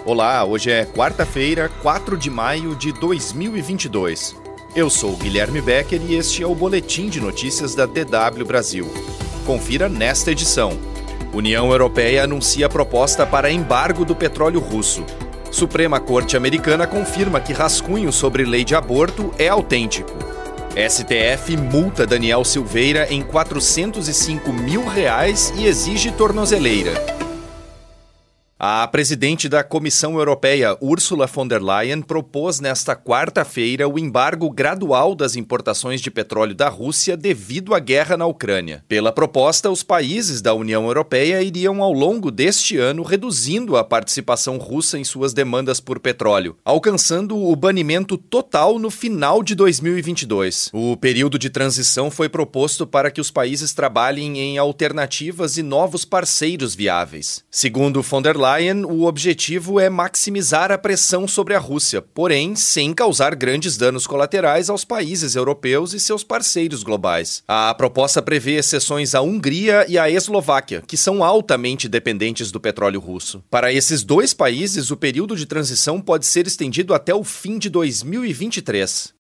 Olá, hoje é quarta-feira, 4 de maio de 2022. Eu sou Guilherme Becker e este é o Boletim de Notícias da DW Brasil. Confira nesta edição. União Europeia anuncia proposta para embargo do petróleo russo. Suprema Corte Americana confirma que rascunho sobre lei de aborto é autêntico. STF multa Daniel Silveira em R$405 mil e exige tornozeleira. A presidente da Comissão Europeia, Ursula von der Leyen, propôs nesta quarta-feira o embargo gradual das importações de petróleo da Rússia devido à guerra na Ucrânia. Pela proposta, os países da União Europeia iriam ao longo deste ano reduzindo a participação russa em suas demandas por petróleo, alcançando o banimento total no final de 2022. O período de transição foi proposto para que os países trabalhem em alternativas e novos parceiros viáveis. Segundo von der Leyen, o objetivo é maximizar a pressão sobre a Rússia, porém sem causar grandes danos colaterais aos países europeus e seus parceiros globais. A proposta prevê exceções à Hungria e à Eslováquia, que são altamente dependentes do petróleo russo. Para esses dois países, o período de transição pode ser estendido até o fim de 2023.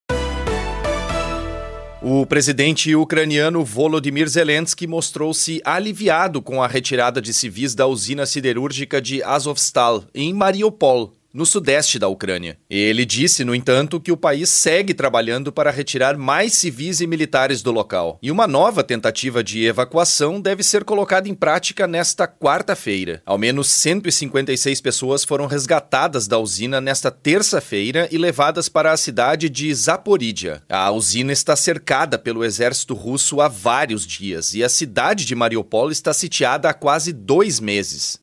O presidente ucraniano Volodymyr Zelensky mostrou-se aliviado com a retirada de civis da usina siderúrgica de Azovstal, em Mariupol, no sudeste da Ucrânia. Ele disse, no entanto, que o país segue trabalhando para retirar mais civis e militares do local. E uma nova tentativa de evacuação deve ser colocada em prática nesta quarta-feira. Ao menos 156 pessoas foram resgatadas da usina nesta terça-feira e levadas para a cidade de Zaporídia. A usina está cercada pelo exército russo há vários dias e a cidade de Mariupol está sitiada há quase 2 meses.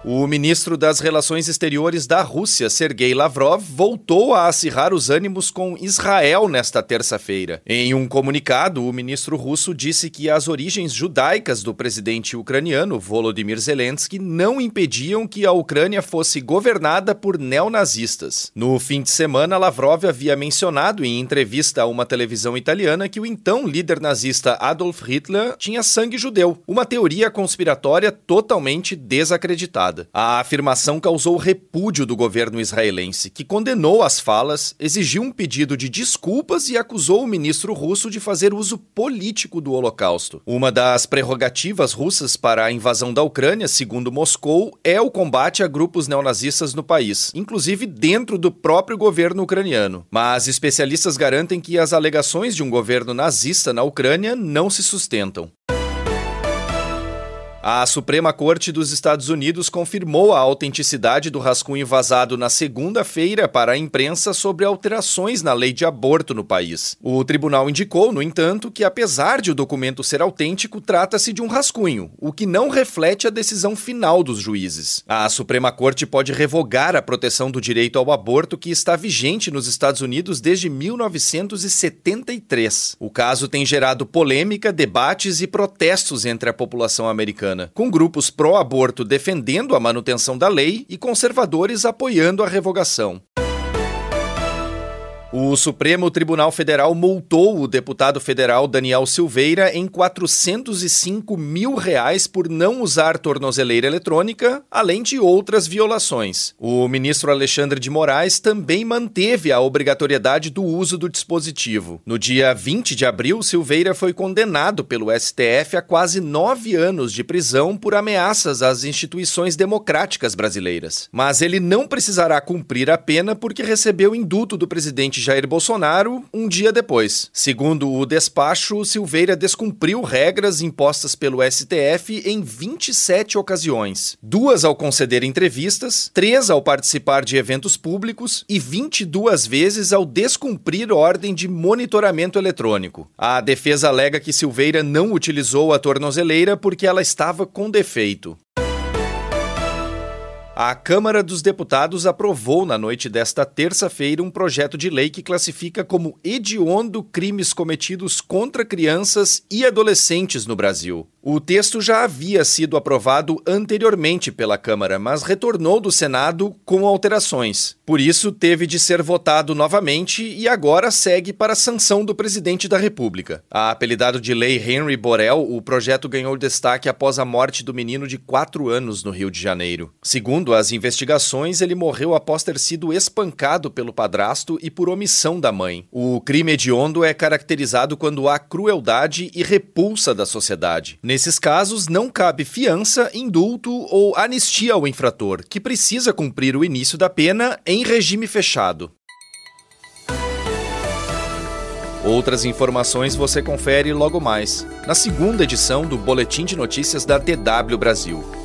O ministro das Relações Exteriores da Rússia, Sergei Lavrov, voltou a acirrar os ânimos com Israel nesta terça-feira. Em um comunicado, o ministro russo disse que as origens judaicas do presidente ucraniano, Volodymyr Zelensky, não impediam que a Ucrânia fosse governada por neonazistas. No fim de semana, Lavrov havia mencionado em entrevista a uma televisão italiana que o então líder nazista Adolf Hitler tinha sangue judeu, uma teoria conspiratória totalmente desacreditada. A afirmação causou repúdio do governo israelense, que condenou as falas, exigiu um pedido de desculpas e acusou o ministro russo de fazer uso político do Holocausto. Uma das prerrogativas russas para a invasão da Ucrânia, segundo Moscou, é o combate a grupos neonazistas no país, inclusive dentro do próprio governo ucraniano. Mas especialistas garantem que as alegações de um governo nazista na Ucrânia não se sustentam. A Suprema Corte dos Estados Unidos confirmou a autenticidade do rascunho vazado na segunda-feira para a imprensa sobre alterações na lei de aborto no país. O tribunal indicou, no entanto, que apesar de o documento ser autêntico, trata-se de um rascunho, o que não reflete a decisão final dos juízes. A Suprema Corte pode revogar a proteção do direito ao aborto que está vigente nos Estados Unidos desde 1973. O caso tem gerado polêmica, debates e protestos entre a população americana, com grupos pró-aborto defendendo a manutenção da lei e conservadores apoiando a revogação. O Supremo Tribunal Federal multou o deputado federal Daniel Silveira em R$405 mil por não usar tornozeleira eletrônica, além de outras violações. O ministro Alexandre de Moraes também manteve a obrigatoriedade do uso do dispositivo. No dia 20 de abril, Silveira foi condenado pelo STF a quase 9 anos de prisão por ameaças às instituições democráticas brasileiras. Mas ele não precisará cumprir a pena porque recebeu indulto do presidente Jair Bolsonaro um dia depois. Segundo o despacho, Silveira descumpriu regras impostas pelo STF em 27 ocasiões. 2 ao conceder entrevistas, 3 ao participar de eventos públicos e 22 vezes ao descumprir ordem de monitoramento eletrônico. A defesa alega que Silveira não utilizou a tornozeleira porque ela estava com defeito. A Câmara dos Deputados aprovou na noite desta terça-feira um projeto de lei que classifica como hediondo crimes cometidos contra crianças e adolescentes no Brasil. O texto já havia sido aprovado anteriormente pela Câmara, mas retornou do Senado com alterações. Por isso, teve de ser votado novamente e agora segue para a sanção do presidente da República. Apelidado de Lei Henry Borel, o projeto ganhou destaque após a morte do menino de 4 anos no Rio de Janeiro. Segundo as investigações, ele morreu após ter sido espancado pelo padrasto e por omissão da mãe. O crime hediondo é caracterizado quando há crueldade e repulsa da sociedade. Nesses casos, não cabe fiança, indulto ou anistia ao infrator, que precisa cumprir o início da pena em regime fechado. Outras informações você confere logo mais, na segunda edição do Boletim de Notícias da DW Brasil.